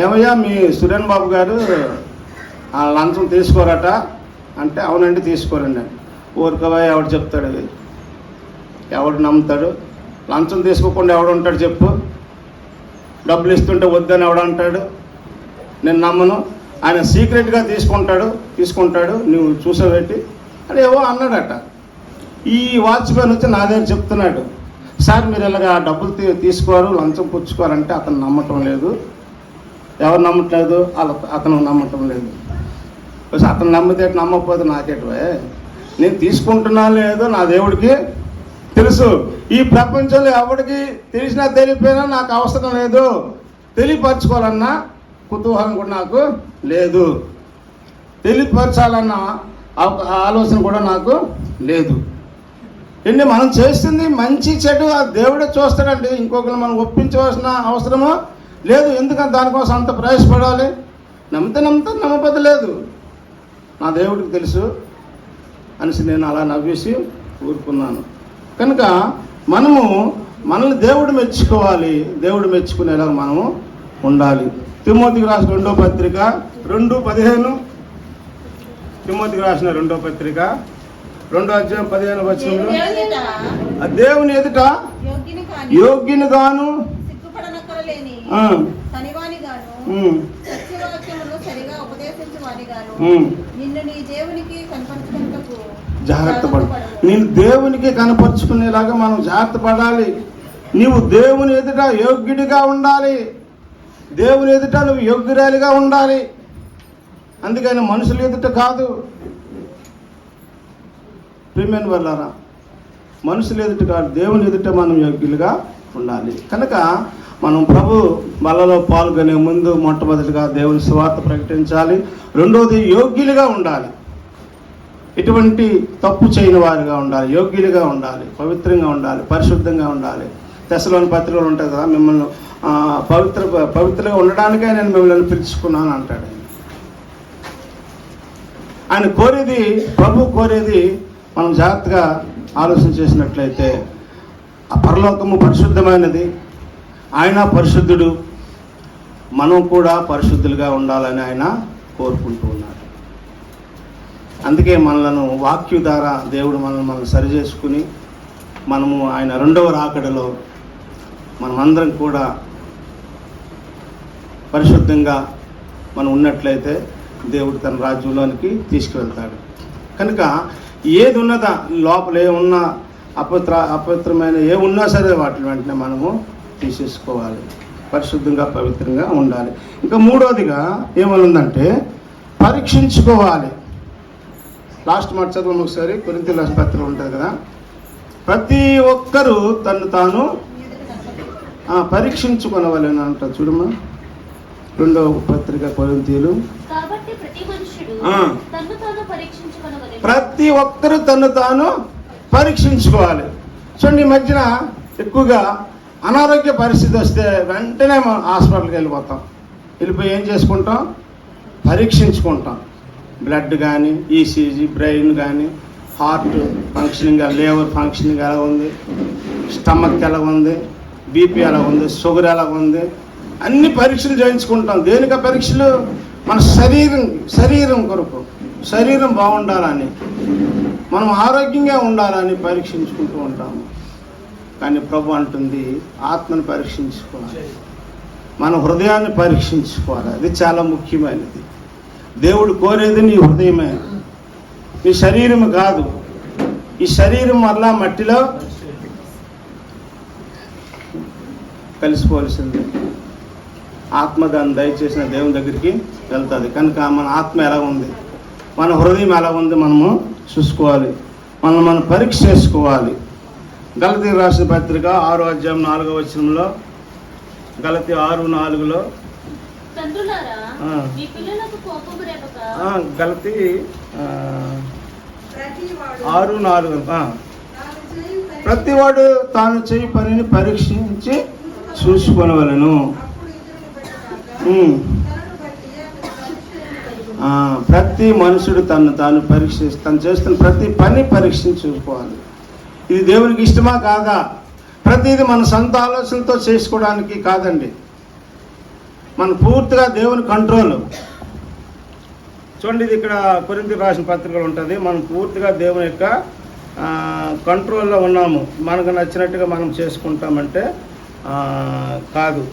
ఏమయ్యా మీ సురేన్ బాబు గారు లంచం తీసుకోరట అంటే, అవునండి తీసుకోరండి అని. ఊరికవా ఎవడు చెప్తాడు? అది ఎవడు నమ్ముతాడు? లంచం తీసుకోకుండా ఎవడు ఉంటాడు చెప్పు? డబ్బులు ఇస్తుంటే వద్దని ఎవడు అంటాడు? నేను నమ్మను. ఆయన సీక్రెట్గా తీసుకుంటాడు నువ్వు చూసావేంటి అని ఏవో అన్నాడట. ఈ వాచ్మెన్ వచ్చి నా దగ్గర చెప్తున్నాడు, సార్ మీరు ఇలాగా డబ్బులు తీసుకోరు, లంచం పుచ్చుకోరంటే అతను నమ్మటం లేదు. ఎవరు నమ్మట్లేదు? అతను నమ్మటం లేదు. అతను నమ్మితే నమ్మకపోతే నాకేటవే? నేను తీసుకుంటున్నాను లేదో నా దేవుడికి తెలుసు. ఈ ప్రపంచంలో ఎవరికి తెలిసినా తెలియపోయినా నాకు అవసరం లేదు. తెలియపరచుకోవాలన్నా కుతూహలం కూడా నాకు లేదు. తెలియపరచాలన్న ఆలోచన కూడా నాకు లేదు. ఏంటి మనం చేస్తుంది మంచి చెడు ఆ దేవుడే చూస్తాడండి. ఇంకొకరు మనం ఒప్పించవలసిన అవసరమో లేదు. ఎందుకంటే దానికోసం అంత ప్రయాసపడాలి? నమ్మితే నమ్మకపోతే లేదు. నా దేవుడికి తెలుసు అనేసి నేను అలా నవ్వేసి ఊరుకున్నాను. కనుక మనల్ని దేవుడు మెచ్చుకోవాలి. దేవుడు మెచ్చుకునేలా మనము ఉండాలి. తిమోతికి రాసిన 2వ పత్రిక 2:15. తిమోతికి రాసిన 2వ పత్రిక 2వ అధ్యాయం 15వ వచనంలో, దేవుని ఎదుట యోగ్యుని గాను జాగ్రత్త పడు. నేను దేవునికి కనపరుచుకునేలాగా మనం జాగ్రత్త పడాలి. నీవు దేవుని ఎదుట యోగ్యుడిగా ఉండాలి. దేవుని ఎదుట నువ్వు యోగ్యురాలిగా ఉండాలి. అందుకని మనుషుల ఎదుట కాదు. ప్రియమైన వాళ్ళారా, మనుషుల ఎదుట కాదు, దేవుని ఎదుట మనం యోగ్యులుగా ఉండాలి. కనుక మనం ప్రభు బలలో పాల్గొనే ముందు మొట్టమొదటిగా దేవుని సువార్త ప్రకటించాలి. రెండోది యోగ్యులుగా ఉండాలి. ఎటువంటి తప్పు చేయని వారిగా ఉండాలి, యోగ్యులుగా ఉండాలి, పవిత్రంగా ఉండాలి, పరిశుద్ధంగా ఉండాలి. తెస్సలోని పత్రికలు ఉంటుంది కదా, మిమ్మల్ని పవిత్రంగా ఉండడానికే నేను మిమ్మల్ని పిలుచుకున్నాను అంటాడు. ఆయన కోరేది, ప్రభు కోరేది మనం జాగ్రత్తగా ఆలోచన చేసినట్లయితే, ఆ పరలోకము పరిశుద్ధమైనది, ఆయన పరిశుద్ధుడు, మనం కూడా పరిశుద్ధులుగా ఉండాలని ఆయన కోరుకుంటూ ఉన్నాడు. అందుకే మనలను వాక్యు ద్వారా దేవుడు మనల్ని సరి చేసుకుని మనము ఆయన 2వ రాకడలో మనమందరం కూడా పరిశుద్ధంగా మనం ఉన్నట్లయితే దేవుడు తన రాజ్యంలోనికి తీసుకువెళ్తాడు. కనుక ఏది ఉన్నదా లోపల ఏమున్నా అపవిత్రమైన ఏ ఉన్నా సరే వాటిని వెంటనే మనము తీసేసుకోవాలి. పరిశుద్ధంగా పవిత్రంగా ఉండాలి. ఇంకా మూడవదిగా ఏమనుందంటే పరీక్షించుకోవాలి. లాస్ట్ మాట చదువు ఒకసారి. కొరింథీయుల పత్రిక ఉంటుంది కదా, ప్రతి ఒక్కరూ తను తాను పరీక్షించుకొనవలెను అంట. చూడమ్మా, 2వ పత్రిక కొరింథీయులు. ప్రతి ఒక్కరూ తను తాను పరీక్షించుకోవాలి. చూడండి, ఈ మధ్యన ఎక్కువగా అనారోగ్య పరిస్థితి వస్తే వెంటనే మనం హాస్పిటల్కి వెళ్ళిపోతాం. వెళ్ళిపోయి ఏం చేసుకుంటాం? పరీక్షించుకుంటాం. బ్లడ్ కానీ, ఈసీజీ, బ్రెయిన్ కానీ, హార్ట్ ఫంక్షనింగ్, లివర్ ఫంక్షనింగ్ ఎలా ఉంది, స్టమక్ ఎలా ఉంది, బీపీ ఎలా ఉంది, షుగర్ ఎలా ఉంది, అన్ని పరీక్షలు చేయించుకుంటాం. దేనిక పరీక్షలు? మన శరీరం కొరకు, శరీరం బాగుండాలని, మనం ఆరోగ్యంగా ఉండాలని పరీక్షించుకుంటూ ఉంటాము. కానీ ప్రభు అంటుంది ఆత్మను పరీక్షించుకోవాలి, మన హృదయాన్ని పరీక్షించుకోవాలి. అది చాలా ముఖ్యమైనది. దేవుడు కోరేది నీ హృదయమే, నీ శరీరం కాదు. ఈ శరీరం వల్ల మట్టిలో కలిసిపోవలసింది. ఆత్మ దాన్ని దయచేసిన దేవుని దగ్గరికి వెళ్తుంది. కనుక మన ఆత్మ ఎలా ఉంది, మన హృదయం ఎలా ఉంది మనము చూసుకోవాలి, మనం పరీక్ష చేసుకోవాలి. గలతీయులకు రాసిన పత్రిక 6వ అధ్యాయం 4వ వచనంలో, గలతీ 6:4లో, గలతీ 6:4 ప్రతివాడు తాను చేయి పనిని పరీక్షించి చూసుకొనవలెను. ప్రతి మనుషుడు తాను తను చేస్తున్న ప్రతి పని పరీక్షించి చూసుకోవాలి. ఇది దేవునికి ఇష్టమా కాదా? ప్రతిదీ మన సొంత ఆలోచనలతో చేసుకోవడానికి కాదండి. మన పూర్తిగా దేవుని కంట్రోల్. చూడండి, ఇది ఇక్కడ కొరింథీయులకు రాసిన పత్రికలు ఉంటుంది. మనం పూర్తిగా దేవుని యొక్క కంట్రోల్లో ఉన్నాము. మనకు నచ్చినట్టుగా మనం చేసుకుంటామంటే కాదు.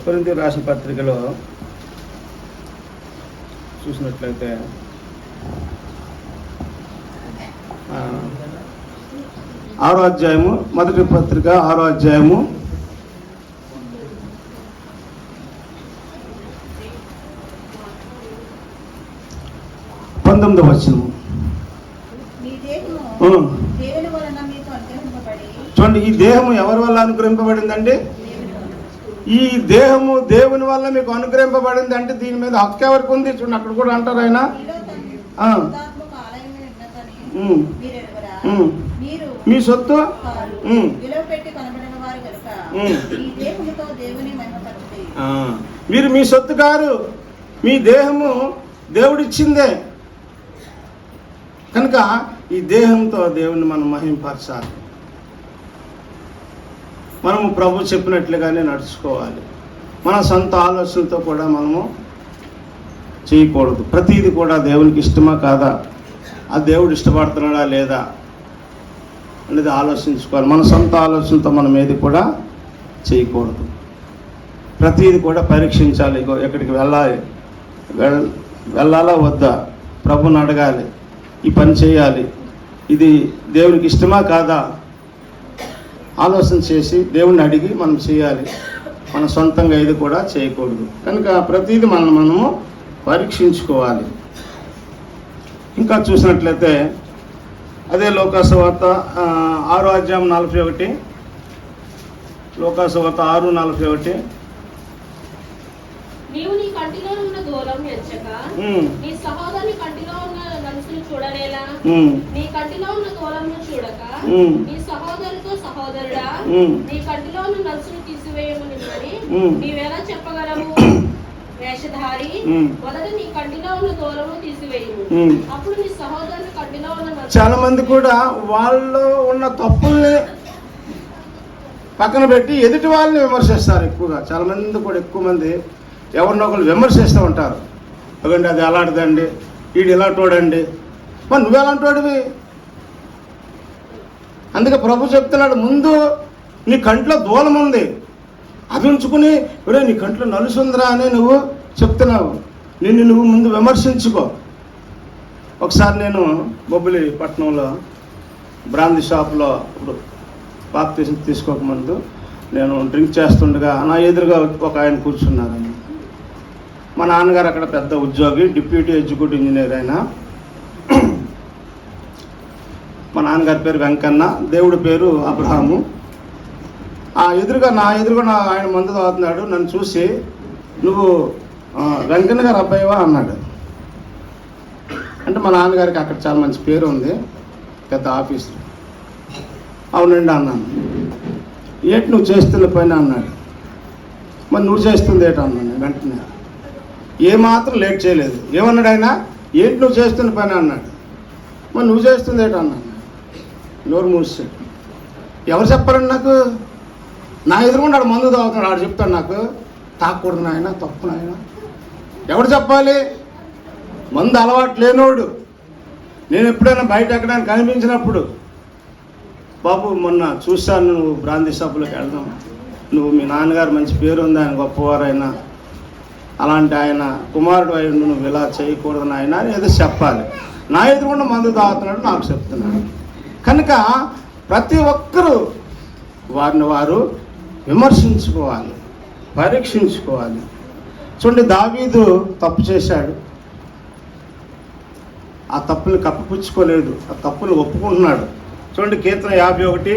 కొరింథీయులకు రాసిన పత్రికలో చూసినట్లయితే 6వ అధ్యాయము, మొదటి పత్రిక 6వ అధ్యాయము 19వ వచనము. చూడండి, ఈ దేహము ఎవరి వల్ల అనుగ్రహింపబడిందండి? ఈ దేహము దేవుని వల్ల మీకు అనుగ్రహింపబడింది అంటే దీని మీద హక్కు ఎవరికి ఉంది? చూడండి, అక్కడ కూడా అంటారు ఆయన, మీ సొత్తు. మీరు మీ సొత్తు కారు, మీ దేహము దేవుడిచ్చిందే. కనుక ఈ దేహంతో దేవుని మనం మహింపరచాలి. మనము ప్రభు చెప్పినట్లుగానే నడుచుకోవాలి. మన సొంత ఆలోచనలతో కూడా మనము చేయకూడదు. ప్రతిదీ కూడా దేవునికి ఇష్టమా కాదా, ఆ దేవుడు ఇష్టపడుతున్నాడా లేదా అనేది ఆలోచించుకోవాలి. మన సొంత ఆలోచనతో మనం ఏది కూడా చేయకూడదు. ప్రతిదీ కూడా పరీక్షించాలి. ఎక్కడికి వెళ్ళాలా వద్దా, ప్రభుని అడగాలి, ఈ పని చేయాలి, ఇది దేవునికి ఇష్టమా కాదా ఆలోచన చేసి దేవుణ్ణి అడిగి మనం చేయాలి. మన సొంతంగా ఇది కూడా చేయకూడదు. కనుక ప్రతిదీ మనము పరీక్షించుకోవాలి. ఇంకా చూసినట్లయితే అదే లోకాసువార్త 6వ అధ్యాయం 41, లోకాసువార్త 6:41. నీవు నీ కంటిలో ఉన్న దూలం ఎంచక నీ సహోదరుని కంటిలో ఉన్న నలుసును చూడలేలా? నీ కంటిలో ఉన్న దూలంను చూడక నీ సహోదరుతో సహోదరుడా నీ కంటిలో ఉన్న నలుసును తీసివేయమని నీవెలా చెప్పగలవు? వేషధారి, మొదట నీ కంటిలో ఉన్న దూలము తీసివేయము, అప్పుడు నీ సహోదరుని కంటిలో ఉన్న. చాలా మంది కూడా వాళ్ళలో ఉన్న తప్పుల్ని పక్కన పెట్టి ఎదుటి వాళ్ళని విమర్శిస్తారు ఎక్కువగా. చాలా మంది కూడా ఎక్కువ మంది ఎవరినొకరు విమర్శిస్తూ ఉంటారు. అదండి అది అలాంటిదండి, వీడు ఇలా తోడండి, మరి నువ్వెలాంటోడివి? అందుకే ప్రభు చెప్తున్నాడు, ముందు నీ కంట్లో దూలం ఉంది, అది ఉంచుకుని ఒరే నీ కంట్లో నలుసుందిరా అని నువ్వు చెప్తున్నావు. నువ్వు ముందు విమర్శించుకో. ఒకసారి నేను బొబ్బిలి పట్టణంలో బ్రాందీ షాప్లో ఇప్పుడు బాప్తీసం తీసుకోకముందు నేను డ్రింక్ చేస్తుండగా నా ఎదురుగా ఒక ఆయన కూర్చున్నారని. మా నాన్నగారు అక్కడ పెద్ద ఉద్యోగి, డిప్యూటీ ఎగ్జిక్యూటివ్ ఇంజనీర్ ఆయన. మా నాన్నగారి పేరు వెంకన్న, దేవుడి పేరు అబ్రహాము. నా ఎదురుగా ఆయన మందు తాగుతున్నాడు. నన్ను చూసి నువ్వు వెంకన్న గారు అబ్బాయివా అన్నాడు. అంటే మా నాన్నగారికి అక్కడ చాలా మంచి పేరు ఉంది, పెద్ద ఆఫీసర్. అవునండి అన్నాను. ఏంటి నువ్వు చేస్తున్న పని అన్నాడు. మరి నువ్వు చేస్తుంది ఏంటి అన్నాను. వెంటనే ఏమాత్రం లేట్ చేయలేదు. ఏమన్నాడు ఆయన? ఏంటి నువ్వు చేస్తున్న పని అన్నాడు. మరి నువ్వు చేస్తుంది ఏంటి అన్నాను. నోరు మూసాడు. ఎవరు చెప్పారండి నాకు? నా ఎదురుగుండా ఆడు మందు తాగుతున్నాడు. ఆడు చెప్తాడు నాకు తాగకూడదు నాయన, తప్పు నాయన. ఎవడు చెప్పాలి? మందు అలవాటు లేనోడు. నేను ఎప్పుడైనా బయట ఎక్కడైనా కనిపించినప్పుడు, బాబు మొన్న చూశాను నువ్వు బ్రాంతి సభలకు వెళ్దాం, నువ్వు మీ నాన్నగారు మంచి పేరు ఉంది, ఆయన గొప్పవారైనా, అలాంటి ఆయన కుమారుడు అయి నువ్వు ఇలా చేయకూడదు నాయన అని ఏదో చెప్పాలి. నా ఎదురుగుండా మందు తాగుతున్నాడు నాకు చెప్తున్నాడు. కనుక ప్రతి ఒక్కరూ వారిని వారు విమర్శించుకోవాలి, పరీక్షించుకోవాలి. చూడండి, దావీదు తప్పు చేశాడు. ఆ తప్పుని కప్పిపుచ్చుకోలేదు, ఆ తప్పుని ఒప్పుకుంటున్నాడు. చూడండి, కీర్తన 51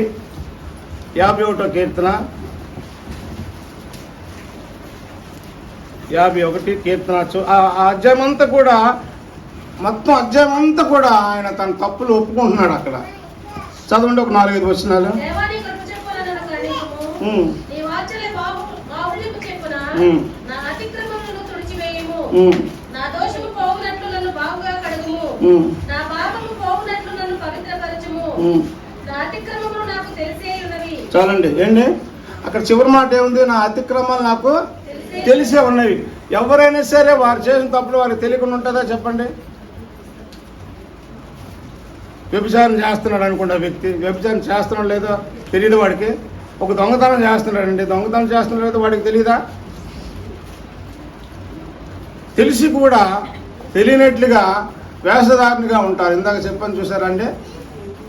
కీర్తన 51 కీర్తన. ఆ అధ్యాయం అంతా కూడా, మొత్తం అధ్యాయం అంతా కూడా ఆయన తన తప్పులు ఒప్పుకుంటున్నాడు. అక్కడ చదవండి, ఒక 4-5 వచనాలు. చాలండి. ఏంటి అక్కడ చివరి మాట ఏముంది? నా అతిక్రమాలు నాకు తెలిసే ఉన్నవి. ఎవరైనా సరే వారు చేసిన తప్పులు వారికి తెలియకుండా ఉంటుందా చెప్పండి? వ్యభిచారం చేస్తున్నాడు అనుకుంటా వ్యక్తి, వ్యభిచారం చేస్తున్నాడు లేదో తెలియదు వాడికి. ఒక దొంగతనం చేస్తున్నాడండి, దొంగతనం చేస్తున్నాడు లేదో వాడికి తెలియదా? తెలిసి కూడా తెలియనట్లుగా వేషధారినిగా ఉంటారు. ఇందాక చెప్పని చూసారండి,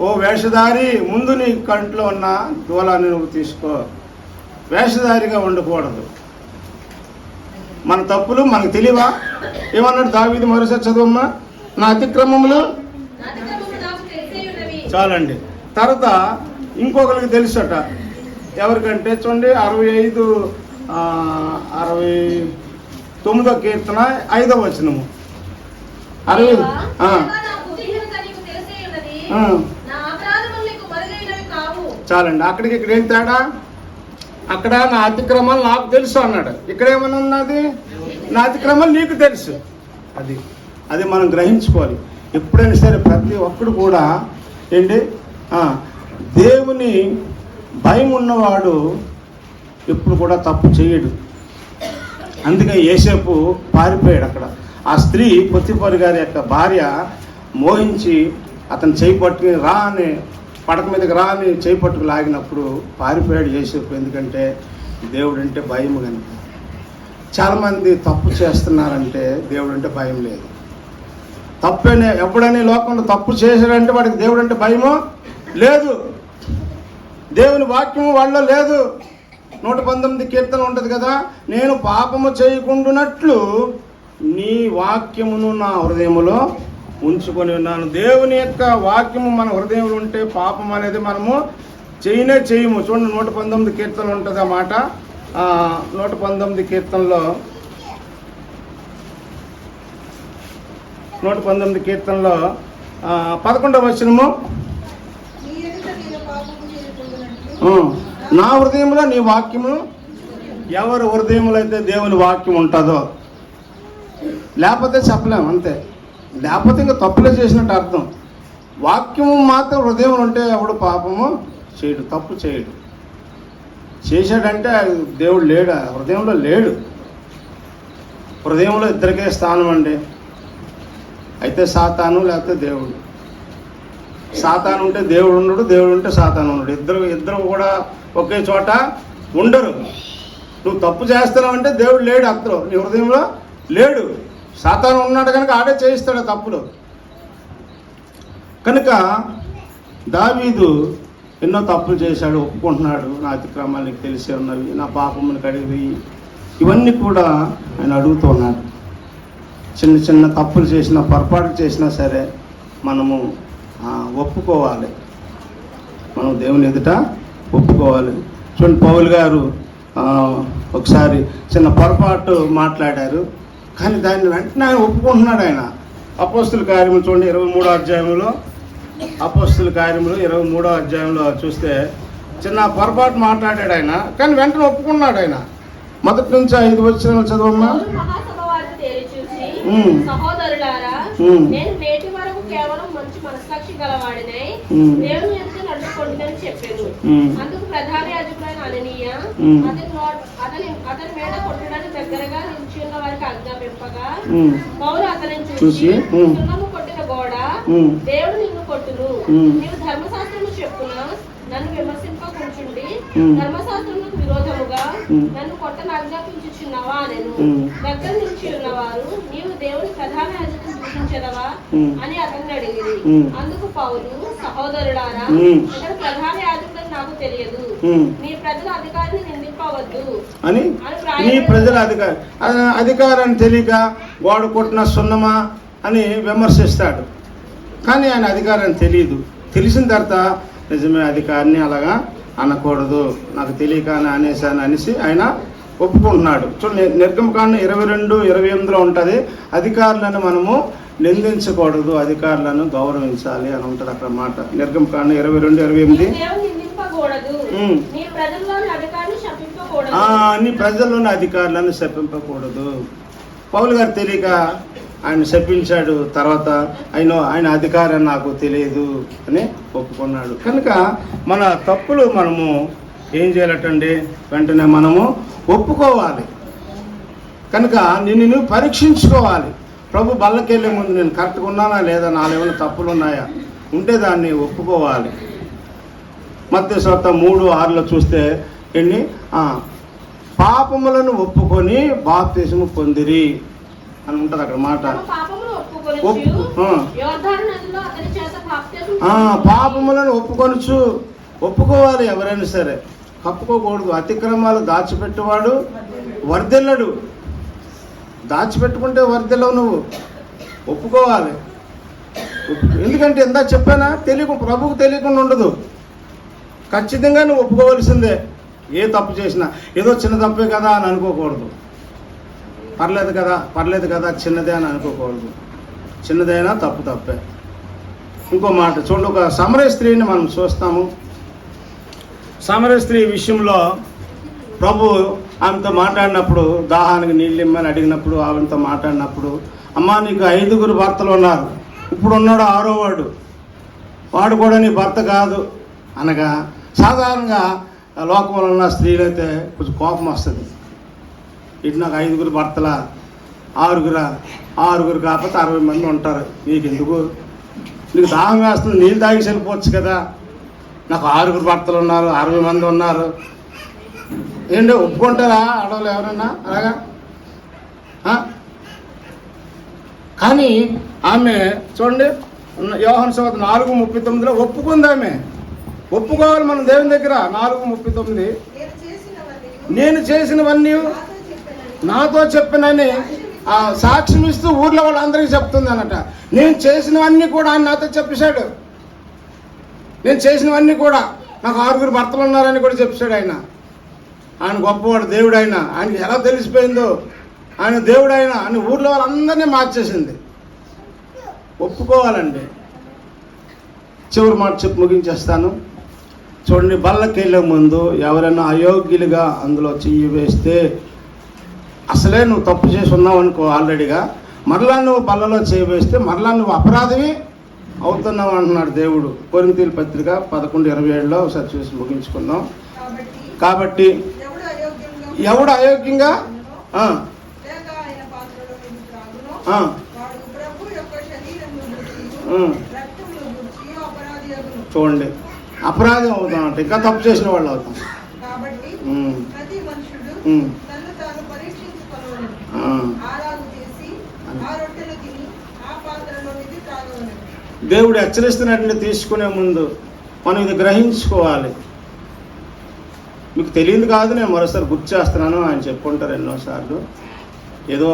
ఓ వేషధారి, ముందు నీ కంట్లో ఉన్న దూలాన్ని నువ్వు తీసుకో. వేషధారిగా ఉండకూడదు. మన తప్పులు మనకు తెలియవా? ఏమన్నాడు దావీదు? మరోసారి చదువమ్మా. నా అతిక్రమములు చాలండి. తర్వాత ఇంకొకరికి తెలుసట. ఎవరికంటే చూడండి, 69 కీర్తన 5వ వచనము. 60 చాలండి. అక్కడికి ఇక్కడ ఏం తేడా? అక్కడ నా అతిక్రమాలు నాకు తెలుసు అన్నాడు. ఇక్కడ ఏమన్నా ఉన్నది? నా అతిక్రమాలు నీకు తెలుసు. అది మనం గ్రహించుకోవాలి. ఎప్పుడైనా సరే ప్రతి ఒక్కడు కూడా ఏంటి, దేవుని భయం ఉన్నవాడు ఎప్పుడు కూడా తప్పు చేయడు. అందుకే యేసేపు పారిపోయాడు. అక్కడ ఆ స్త్రీ పొత్తిఫరు గారి యొక్క భార్య మోహించి అతను చేయి పట్టుకుని రా అని, పడక మీదకి రా అని చేయి పట్టుకు లాగినప్పుడు పారిపోయాడు యేసేపు. ఎందుకంటే దేవుడు అంటే భయం కనుక. చాలామంది తప్పు చేస్తున్నారంటే దేవుడు అంటే భయం లేదు. తప్పనే ఎప్పుడైనా లోకంలో తప్పు చేశాడంటే వాడికి దేవుడు అంటే భయమో లేదు. దేవుని వాక్యము వాళ్ళలో లేదు. 119 కీర్తన ఉంటుంది కదా, నేను పాపము చేయకుండానట్లు నీ వాక్యమును నా హృదయములో ఉంచుకొని ఉన్నాను. దేవుని యొక్క వాక్యము మన హృదయంలో ఉంటే పాపం అనేది మనము చేయము. చూడండి, 119 కీర్తన ఉంటుంది ఆ మాట. 119 కీర్తనలో 11వ వచనము, నా హృదయంలో నీ వాక్యము. ఎవరి హృదయంలో అయితే దేవుని వాక్యం ఉంటుందో, లేకపోతే చెప్పలేము, అంతే. లేకపోతే ఇంకా తప్పులే చేసినట్టు అర్థం. వాక్యము మాత్రం హృదయంలో ఉంటే ఎవడు పాపము చేయడు, తప్పు చేయడు. చేశాడంటే దేవుడు లేడు, హృదయంలో లేడు. హృదయంలో ఇద్దరికే స్థానం అండి. అయితే సాతాను లేకపోతే దేవుడు. సాతాను ఉంటే దేవుడు ఉండడు, దేవుడు ఉంటే సాతాను ఉండడు. ఇద్దరు కూడా ఒకే చోట ఉండరు. నువ్వు తప్పు చేస్తున్నావు అంటే దేవుడు లేడు, అర్థం నీ హృదయంలో లేడు. సాతాను ఉన్నాడు కనుక ఆడే చేయిస్తాడు తప్పులు. కనుక దావీదు ఎన్నో తప్పులు చేశాడు, ఒప్పుకుంటున్నాడు. నా అతిక్రమాలు నీకు తెలిసే ఉన్నవి, నా పాపమును కడిగి, ఇవన్నీ కూడా ఆయన అడుగుతూ ఉన్నాడు. చిన్న చిన్న తప్పులు చేసినా, పొరపాటు చేసినా సరే మనము ఒప్పుకోవాలి. మనం దేవుని ఎదుట ఒప్పుకోవాలి. చూడండి, పౌలు గారు ఒకసారి చిన్న పొరపాటు మాట్లాడారు, కానీ దాన్ని వెంటనే ఆయన ఒప్పుకుంటున్నాడు. ఆయన అపోస్తుల కార్యములు చూడండి 23వ అధ్యాయంలో, అపోస్తుల కార్యములు 23వ అధ్యాయంలో చూస్తే చిన్న పొరపాటు మాట్లాడాడు ఆయన, కానీ వెంటనే ఒప్పుకున్నాడు. ఆయన 1 నుంచి 5 వచనాలు చదవమ్మా. సహోదరులారా, నేను నేటి వరకు కేవలం మంచి మనస్సాక్షి గలవాడినై దేవుని ఎదుట నడుచుకుంటుందని చెప్పాను. అందుకు ప్రధాన యాజకుడైన అననీయ అతని మీద కొట్టడానికి దగ్గరగా నిలిచి ఉన్న వారికి ఆజ్ఞాపింపగా పౌలు అతనిని చూసి, సున్నము కొట్టిన గోడ దేవుడు నిన్ను కొట్టును, నీవు ధర్మశాస్త్రము చెప్పున నన్ను విమర్శింపకుంచుండి ధర్మశాస్త్రములకు విరోధముగా నన్ను కొట్టను ఆజ్ఞాపించుచున్నావా అనెను. దగ్గర నుంచి ఉన్నవారు, నీవు దేవుని ప్రధాన యాజకుని దూషించదవా అని అతన్ని అడిగిరి. అందుకు పౌలు, సహోదరులారా, ఇతడు ప్రధాన యాజకుడని నాకు తెలియదు, నీ ప్రజల అధికారిని నిందింపవద్దు అని నీ ప్రజల అధికారాన్ని తెలియక వాడు కొట్టిన సున్నమా అని విమర్శిస్తాడు. కానీ ఆయన అధికారాన్ని తెలియదు. తెలిసిన తర్వాత నిజమే అధికారిని అలాగా అనకూడదు, నాకు తెలియక అనేసాను అనేసి ఆయన ఒప్పుకుంటున్నాడు. చూడండి, నిర్గమకాండం 22-28 ఉంటుంది. అధికారులను మనము నిందించకూడదు, అధికారులను గౌరవించాలి అని ఉంటుంది అక్కడ మాట. నిర్గమకాండం 22-28. నీ ప్రజల్లోని అధికారులను శపింపకూడదు. పౌలు గారు తెలియక ఆయన శపించాడు. తర్వాత ఆయన అధికారం నాకు తెలియదు అని ఒప్పుకున్నాడు. కనుక మన తప్పులు మనము ఏం చేయాలటండి, వెంటనే మనము ఒప్పుకోవాలి. కనుక నిన్ను పరీక్షించుకోవాలి. ప్రభు బల్లకెళ్ళే ముందు నేను కరెక్ట్గా ఉన్నానా లేదా, నాలో ఏమైనా తప్పులు ఉన్నాయా, ఉంటే దాన్ని ఒప్పుకోవాలి. మత్తయి సువార్త 3:6 చూస్తే ఎన్ని పాపములను ఒప్పుకొని బాప్తిసము పొందిరి అని ఉంటుంది అక్కడ మాట. పాపములను ఒప్పుకోవాలి. ఎవరైనా సరే కప్పుకోకూడదు. అతిక్రమాలు దాచిపెట్టేవాడు వర్ధిల్లడు. దాచిపెట్టుకుంటే వర్ధిల్లవు. నువ్వు ఒప్పుకోవాలి. ఎందుకంటే ఇందా చెప్పానా, ప్రభువుకు తెలియకుండా ఉండదు. ఖచ్చితంగా నువ్వు ఒప్పుకోవాల్సిందే. ఏ తప్పు చేసినా ఏదో చిన్న తప్పే కదా అని అనుకోకూడదు. పర్లేదు కదా చిన్నదే అని అనుకోకూడదు. చిన్నదైనా తప్పే. ఇంకో మాట చూడండి, ఒక సమరయ స్త్రీని మనం చూస్తాము. సమరయ స్త్రీ విషయంలో ప్రభు ఆమెతో మాట్లాడినప్పుడు, దాహానికి నీళ్ళు ఇమ్మని అడిగినప్పుడు, ఆమెతో మాట్లాడినప్పుడు, అమ్మా నీకు 5 భర్తలు ఉన్నారు, ఇప్పుడు ఉన్నాడు 6వ వాడు కూడా నీ భర్త కాదు అనగా, సాధారణంగా లోకంలో ఉన్న స్త్రీలైతే కొంచెం కోపం వస్తుంది. ఇటు నాకు 5 భర్తలా, 6 కాకపోతే 60 మంది ఉంటారు, నీకు ఎందుకు, నీకు దాహం వేస్తుంది, నీళ్ళు తాగి వెళ్ళిపోవచ్చు కదా, నాకు 6 భర్తలు ఉన్నారు, 60 మంది ఉన్నారు, ఏంటో ఒప్పుకుంటారా ఆడవాళ్ళు ఎవరన్నా అలాగా? కానీ ఆమె చూడండి, యోహాను సువార్త 4:39 ఒప్పుకుంది. ఆమె ఒప్పుకోవాలి మనం దేవుని దగ్గర. 4:39 నేను చేసినవన్నీ నాతో చెప్పినని సాక్ష్యం ఇస్తూ ఊర్లో వాళ్ళందరికీ చెప్తుంది అన్నట. నేను చేసినవన్నీ కూడా ఆయన నాతో చెప్పేశాడు. నేను చేసినవన్నీ కూడా, నాకు 6 భర్తలు ఉన్నారని కూడా చెప్పాడు ఆయన. ఆయన గొప్పవాడు, దేవుడు. ఆయనకి ఎలా తెలిసిపోయిందో, ఆయన దేవుడు ఆయన ఊర్లో వాళ్ళందరినీ మార్చేసింది. ఒప్పుకోవాలండి. చివరి మాట చెప్పి ముగించేస్తాను. చూడండి, బల్లకి వెళ్ళే ముందు ఎవరైనా అయోగ్యులుగా అందులో చెయ్యి వేస్తే, అసలే నువ్వు తప్పు చేసి ఉన్నావు అనుకో ఆల్రెడీగా, మరలా నువ్వు బల్లలో చేయి వేస్తే మరలా నువ్వు అపరాధివి అవుతున్నావు అంటున్నాడు దేవుడు. కొరింథీయుల పత్రిక 11:27 ఒకసారి చూసి ముగించుకుందాం. కాబట్టి ఎవడు అయోగ్యంగా చూడండి, అపరాధం అవుతాం అంటే ఇంకా తప్పు చేసిన వాళ్ళు అవుతాం. దేవుడు హెచ్చరిస్తున్నట్టు తీసుకునే ముందు మనం ఇది గ్రహించుకోవాలి. మీకు తెలియదు కాదు, నేను మరోసారి గుర్తు చేస్తున్నాను. ఆయన చెప్పుకుంటారు ఎన్నోసార్లు, ఏదో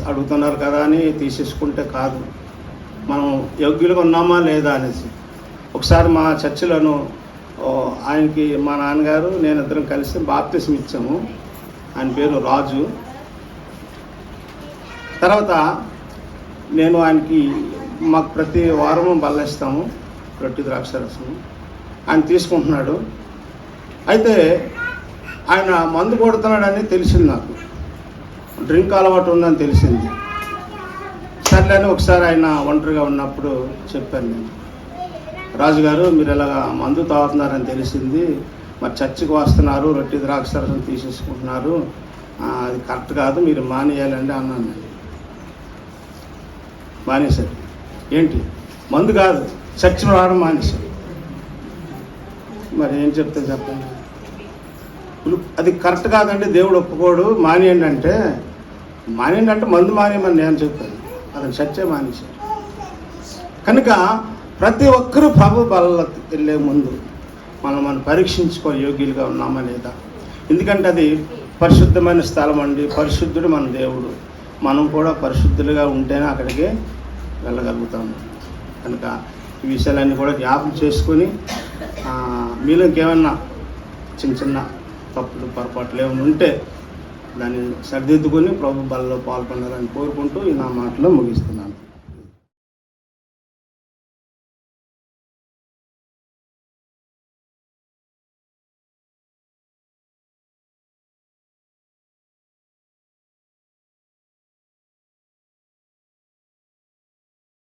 అడుగుతున్నారు కదా అని తీసేసుకుంటే కాదు, మనం యోగ్యులుగా ఉన్నామా లేదా అనేసి. ఒకసారి మా చర్చిలోను ఆయనకి మా నాన్నగారు నేను ఇద్దరం కలిసి బాప్తిసం ఇచ్చాము. ఆయన పేరు రాజు. తర్వాత నేను ఆయనకి, మాకు ప్రతి వారము బల్లేస్తాము, రొట్టె ద్రాక్షరసము. ఆయన తీసుకుంటున్నాడు. అయితే ఆయన మందు కొడుతున్నాడని తెలిసింది, నాకు డ్రింక్ అలవాటు ఉందని తెలిసింది. సర్లే అని ఒకసారి ఆయన ఒంటరిగా ఉన్నప్పుడు చెప్పాను నేను, రాజుగారు మీరు ఇలాగా మందు తాగుతున్నారని తెలిసింది, మరి చర్చికి వస్తున్నారు, రొట్టె ద్రాక్షరసం తీసేసుకుంటున్నారు, అది కరెక్ట్ కాదు, మీరు మానేయాలండి అన్నాను నేను. మానేశారు. ఏంటి మందు కాదు, చర్చి రావడం మానేశారు. మరి ఏం చెప్తే చెప్పండి, అది కరెక్ట్ కాదండి, దేవుడు ఒప్పుకోడు, మానేయండి అంటే మందు మానేయమని నేను చెప్పాను, అతను చర్చే మానేశారు. కనుక ప్రతి ఒక్కరూ ప్రభు బలలోకి వెళ్ళే ముందు మనం పరీక్షించుకో యోగ్యులుగా ఉన్నామా లేదా. ఎందుకంటే అది పరిశుద్ధమైన స్థలం అండి, పరిశుద్ధుడు మన దేవుడు, మనం కూడా పరిశుద్ధులుగా ఉంటేనే అక్కడికి వెళ్ళగలుగుతాము. కనుక ఈ విషయాలన్నీ కూడా జ్ఞాపకం చేసుకొని మీలో ఇంకేమన్నా చిన్న చిన్న తప్పులు పొరపాట్లు ఏమైనా ఉంటే దాన్ని సరిదిద్దుకొని ప్రభు బలలో పాల్గొనాలని కోరుకుంటూ ఈ నా మాటలో ముగిస్తున్నాను.